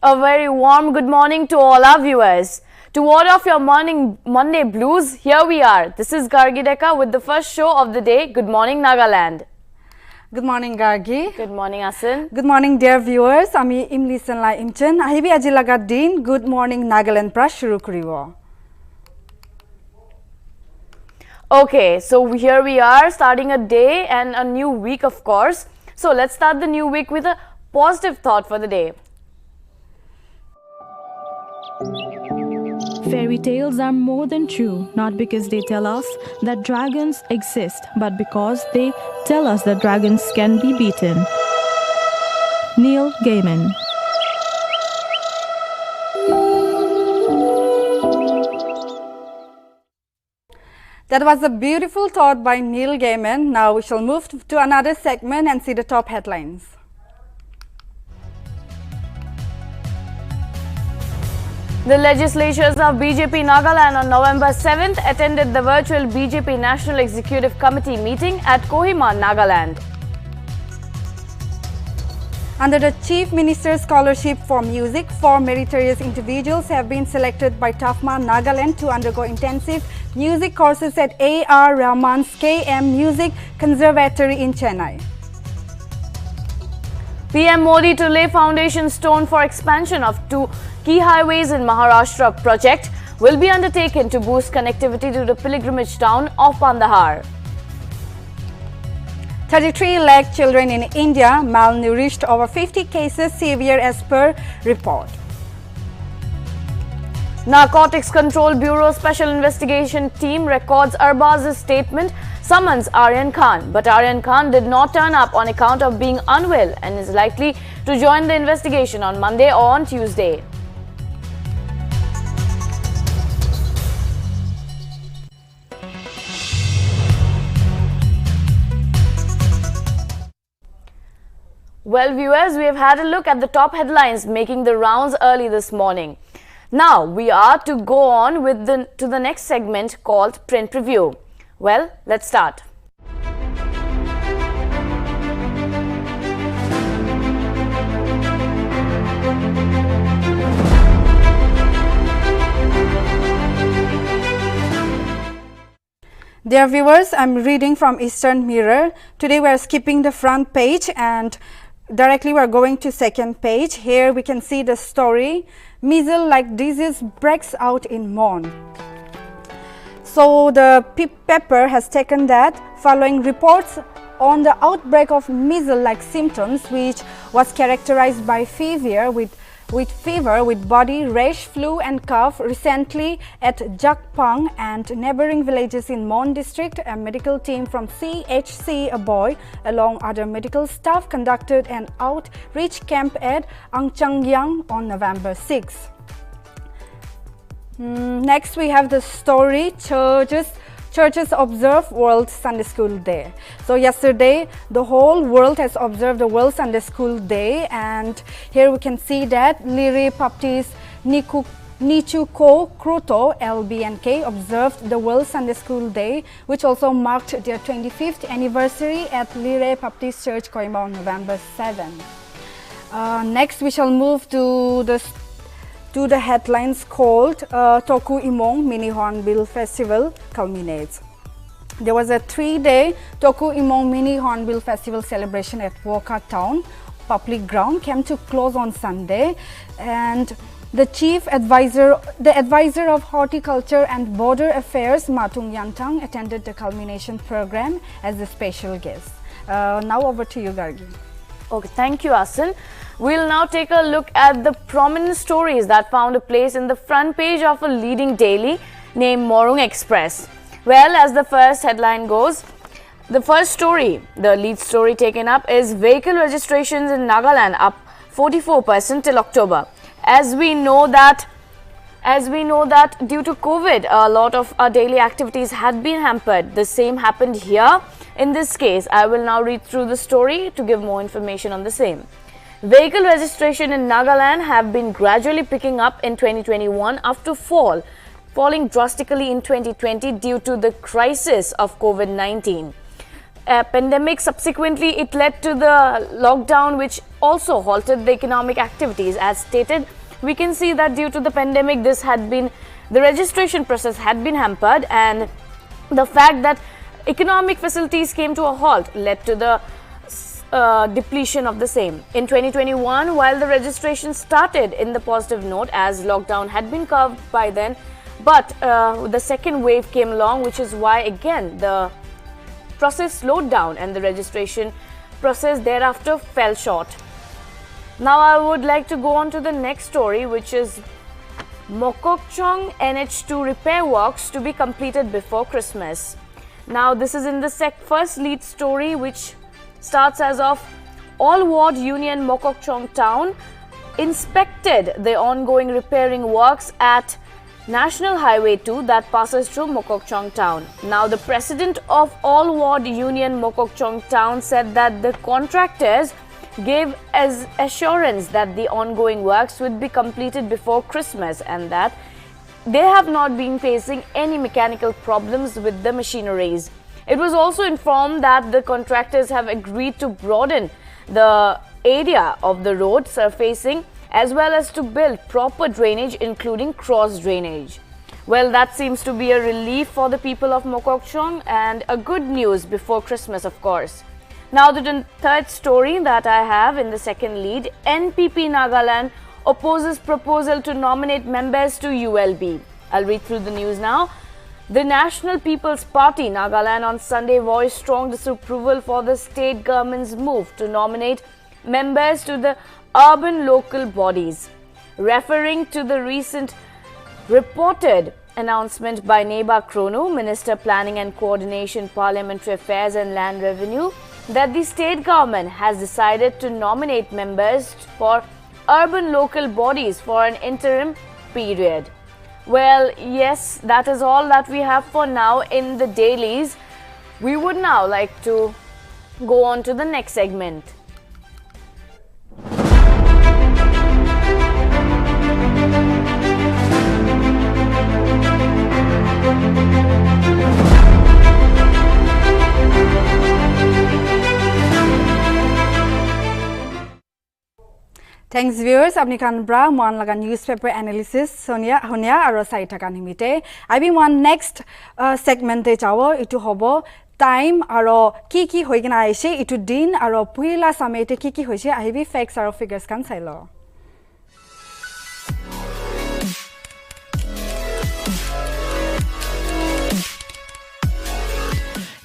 A very warm good morning to all our viewers. To ward off your morning Monday blues, here we are. This is Gargi Deka with the first show of the day. Good morning, Nagaland. Good morning, Gargi. Good morning, Asin. Good morning, dear viewers. Ami Imlison la Imchen. Ahibi aji laga din. Good morning, Nagaland pra shuru karibo. Okay, so here we are starting a day and a new week, of course. So let's start the new week with a positive thought for the day. Fairy tales are more than true, not because they tell us that dragons exist, but because they tell us that dragons can be beaten. Neil Gaiman. That was a beautiful thought by Neil Gaiman. Now we shall move to another segment and see the top headlines. The legislatures of BJP Nagaland on November 7th attended the virtual BJP National Executive Committee meeting at Kohima, Nagaland. Under the Chief Minister's Scholarship for Music, 4 meritorious individuals have been selected by TAFMA Nagaland to undergo intensive music courses at A.R. Rahman's KM Music Conservatory in Chennai. PM Modi to lay foundation stone for expansion of 2 key highways in Maharashtra project will be undertaken to boost connectivity to the pilgrimage town of Pandahar. 33 lakh children in India malnourished, over 50 cases severe as per report. Narcotics Control Bureau Special Investigation Team records Arbaz's statement summons Aryan Khan, but Aryan Khan did not turn up on account of being unwell and is likely to join the investigation on Monday or on Tuesday. Well, viewers, we have had a look at the top headlines making the rounds early this morning. Now, we are to go on with to the next segment called Print Review. Well, let's start. Dear viewers, I'm reading from Eastern Mirror. Today we are skipping the front page and directly we are going to second page. Here we can see the story, measles-like disease breaks out in Mon. So the paper has taken that following reports on the outbreak of measles-like symptoms, which was characterized by fever with body rash, flu and cough recently at Jakpang and neighboring villages in Mon district. A medical team from CHC Aboy along other medical staff conducted an outreach camp at Angchangyang on November 6. Next we have the story, Churches observe World Sunday School Day. So yesterday the whole world has observed the World Sunday School Day, and here we can see that Lire Baptist Nichuko Kruto LBNK observed the World Sunday School Day, which also marked their 25th anniversary at Lire Baptist Church, Kohima on November 7. Next we shall move to the headlines called Toku Imong Mini Hornbill Festival culminates. There was a 3-day Toku Imong Mini Hornbill Festival celebration at Woka Town public ground came to close on Sunday, and the advisor of Horticulture and Border Affairs, Matung Yantang, attended the culmination program as a special guest. Now over to you, Gargi. Okay, thank you, Asin. We'll now take a look at the prominent stories that found a place in the front page of a leading daily named Morung Express. Well, as the first headline goes, the first story, the lead story taken up is vehicle registrations in Nagaland up 44% till October. As we know that due to COVID, a lot of our daily activities had been hampered. The same happened here. In this case, I will now read through the story to give more information on the same. Vehicle registration in Nagaland have been gradually picking up in 2021 after falling drastically in 2020 due to the crisis of COVID-19. Pandemic subsequently, it led to the lockdown, which also halted the economic activities, as stated we can see that due to the pandemic, the registration process had been hampered, and the fact that economic facilities came to a halt led to the depletion of the same. In 2021, while the registration started in the positive note as lockdown had been curved by then, but the second wave came along, which is why again the process slowed down and the registration process thereafter fell short. Now I would like to go on to the next story, which is Mokokchung NH2 repair works to be completed before Christmas. Now this is in the first lead story, which starts as of All Ward Union Mokokchung town inspected the ongoing repairing works at National Highway 2 that passes through Mokokchung town. Now the president of All Ward Union Mokokchung town said that the contractors gave as assurance that the ongoing works would be completed before Christmas and that they have not been facing any mechanical problems with the machineries. It was also informed that the contractors have agreed to broaden the area of the road surfacing as well as to build proper drainage, including cross drainage. Well, that seems to be a relief for the people of Mokokchung and a good news before Christmas, of course. Now the third story that I have in the second lead, NPP Nagaland opposes proposal to nominate members to ULB. I'll read through the news now. The National People's Party Nagaland on Sunday voiced strong disapproval for the state government's move to nominate members to the urban local bodies. Referring to the recent reported announcement by Neba Krono, Minister Planning and Coordination, Parliamentary Affairs and Land Revenue, that the state government has decided to nominate members for urban local bodies for an interim period. Well, yes, that is all that we have for now in the dailies. We would now like to go on to the next segment. Thanks viewers, apni kan bra mon laga newspaper analysis Sonia honia aro sai thaka nimite abi mon next segment te chawo itu hobo time aro ki hoigina aise itu din aro puila samete ki hoise ahibi facts aro figures kan sailo.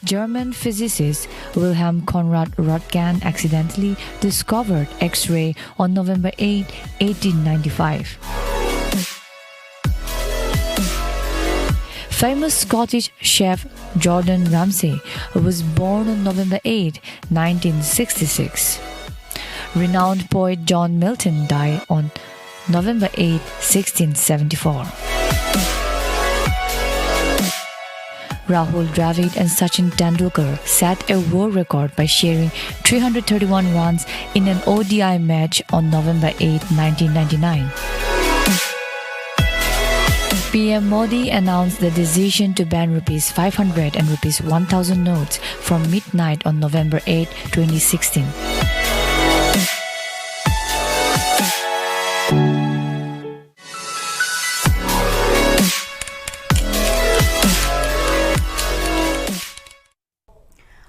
German physicist Wilhelm Conrad Röntgen accidentally discovered X-ray on November 8, 1895. Famous Scottish chef Gordon Ramsay was born on November 8, 1966. Renowned poet John Milton died on November 8, 1674. Rahul Dravid and Sachin Tendulkar set a world record by sharing 331 runs in an ODI match on November 8, 1999. PM Modi announced the decision to ban Rs 500 and Rs 1000 notes from midnight on November 8, 2016.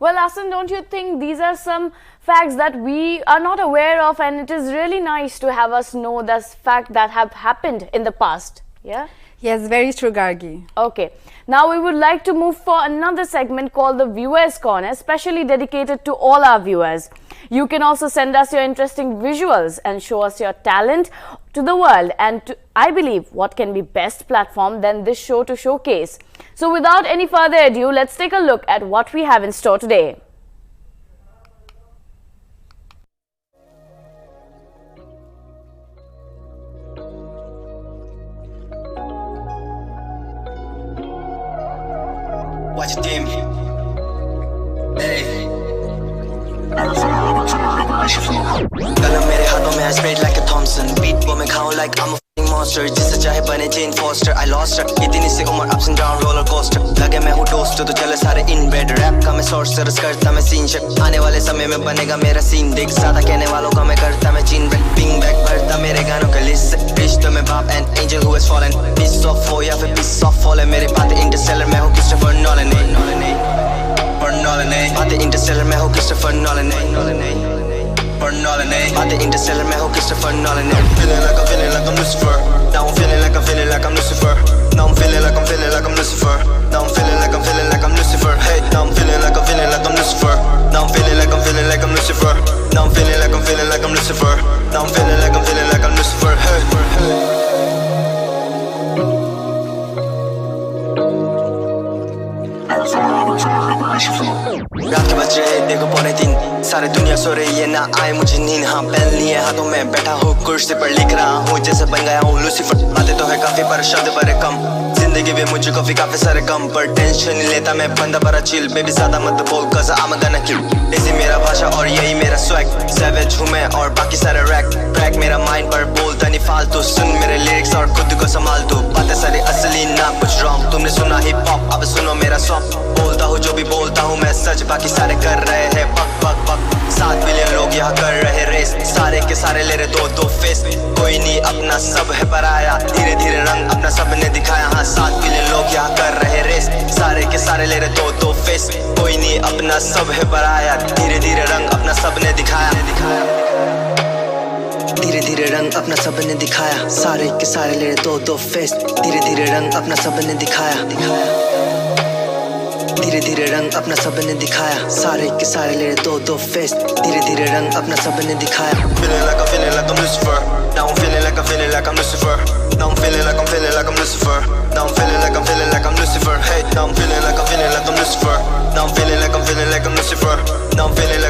Well, Asan, don't you think these are some facts that we are not aware of, and it is really nice to have us know this fact that have happened in the past? Yeah? Yes, very true, Gargi. Okay. Now we would like to move for another segment called the Viewers Corner, especially dedicated to all our viewers. You can also send us your interesting visuals and show us your talent to the world, and I believe what can be best platform than this show to showcase. So without any further ado, let's take a look at what we have in store today. Watch it, team. Hey. कलम मेरे हाथों में I sprayed like a Thompson. Beat वो मैं खाऊं like I'm a f***ing monster. जिससे चाहे बने Jane Foster, I lost her. इतनी सी उम्र ups and down roller coaster. लगे मैं हूँ दोस्त तो चले सारे in bed. Rap का मैं sorceress करता मैं scene check. आने वाले समय में बनेगा मेरा scene देख. ज़्यादा कहने वालों का मैं करता मैं chin back. Ping back भरता मेरे गानों का list से. has fallen. Piece of four या फिर piece of fall है मेरी बातें interstellar मैं हूँ Christopher Nolan बातें interstellar मैं हूँ Christopher Nolan बातें interstellar मैं हूँ Christopher Nolan Feeling like I'm Lucifer. Now I'm feeling like I'm Lucifer. Now I'm feeling like I'm Lucifer. Now I'm feeling like I'm Lucifer. Hey, now I'm feeling like I'm Lucifer. Now I'm feeling like I'm Lucifer. Now I'm feeling like I'm Lucifer. Now I'm feeling like I'm Lucifer. Hey. रात के बज रहे देखो 2:30 सारे दुनिया सो रही है ना आए मुझे नींद हाँ पेन लिए हाथों में बैठा हूँ कुर्सी पर लिख रहा हूँ जैसे बन गया हूँ लूसीफर बातें तो है काफी पर शब्द बड़े कम जिंदगी भी मुझे काफी सारे कम पर टेंशन नहीं लेता मैं बंदा बड़ा चिल बेबी ज्यादा मत बोल cause I'm gonna kill ऐसी मेरा भाषा और यही मेरा स्वैग savage हूँ मैं और बाकी सारे रैक मेरा माइंड पर बोलता नहीं फालतू सुन मेरे लिरिक्स और खुद को संभाल तू बातें सारी असली ना कुछ रॉन्ग तुमने सुना हिप हॉप अब सुनो मेरा सॉन्ग बोलता हूँ जो भी बोलता हूँ मैं सच बाकी सारे कर रहे हैं बक 7 बिलियन लोग यहाँ कर रहे रेस सारे के सारे ले रहे दो फेस कोई नहीं अपना सब है पराया धीरे धीरे रंग अपना सब ने दिखाया हाँ 7 बिलियन लोग यहाँ कर रहे रेस सारे के सारे ले रहे दो फेस कोई नहीं अपना सब है पराया धीरे धीरे रंग अपना सब ने दिखाया धीरे धीरे रंग अपना सब ने दिखाया सारे के सारे ले रहे दो फेस धीरे धीरे रंग अपना सब ने दिखाया धीरे धीरे रंग अपना सब ने दिखाया सारे के सारे ले दो फेस धीरे धीरे रंग अपना सब ने दिखाया feeling like I'm Lucifer now I'm feeling like I'm Lucifer now I'm feeling like I'm Lucifer now I'm feeling like I'm Lucifer hey now I'm feeling like I'm Lucifer now I'm feeling like I'm Lucifer now I'm feeling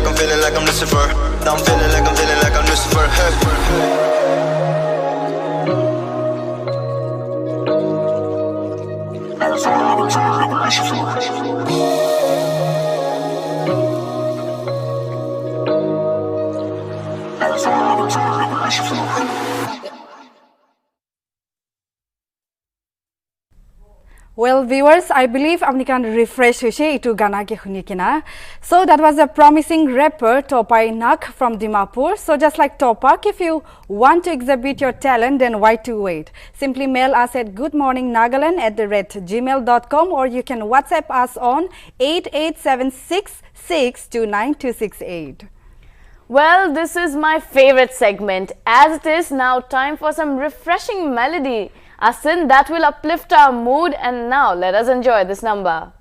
like I'm Lucifer now I'm feeling like I'm Lucifer hey Well, viewers, I believe apni kan refresh hoise itu gana ke khuni kina. So that was a promising rapper Topai Nak from Dimapur. So just like Topak, if you want to exhibit your talent, then why to wait? Simply mail us at goodmorningnagaland@gmail.com or you can WhatsApp us on 8876629268. Well, this is my favorite segment. As it is now time for some refreshing melody. Asin, that will uplift our mood, and now let us enjoy this number.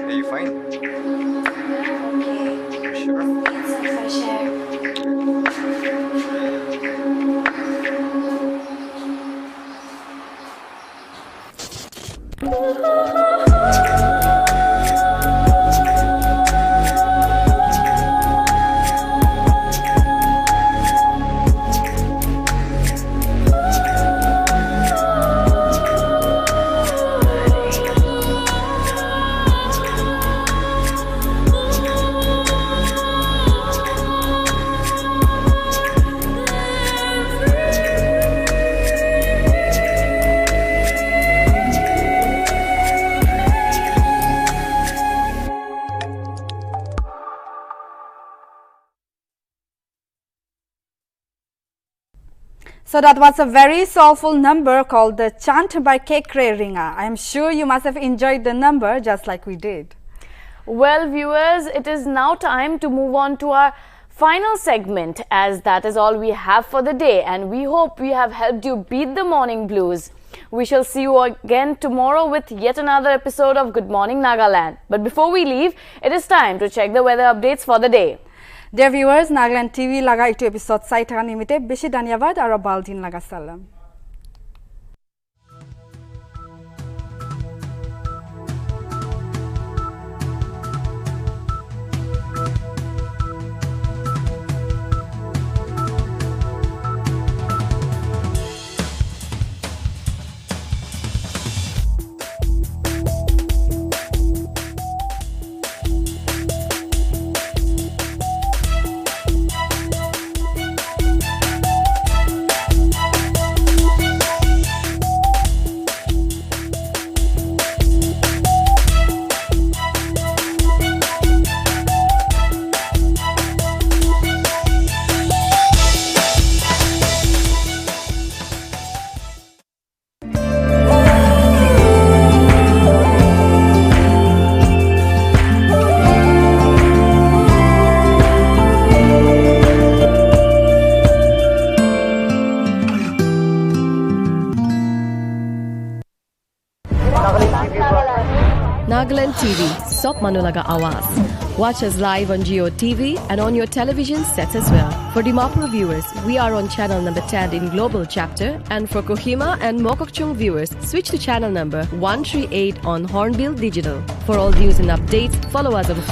Are you fine? So that was a very soulful number called the Chant by Kekre Ringa. I am sure you must have enjoyed the number just like we did. Well, viewers, it is now time to move on to our final segment, as that is all we have for the day, and we hope we have helped you beat the morning blues. We shall see you again tomorrow with yet another episode of Good Morning Nagaland. But before we leave, it is time to check the weather updates for the day. Dear viewers, Nagaland TV laga itu episode sai thaka nimite beshi dhanyabad aro baldin laga salam. Nagaland TV, Sop Manulaga Awas. Watch us live on Geo TV and on your television sets as well. For Dimapur viewers, we are on channel number 10 in Global Chapter, and for Kohima and Mokokchung viewers, switch to channel number 138 on Hornbill Digital. For all news and updates, follow us on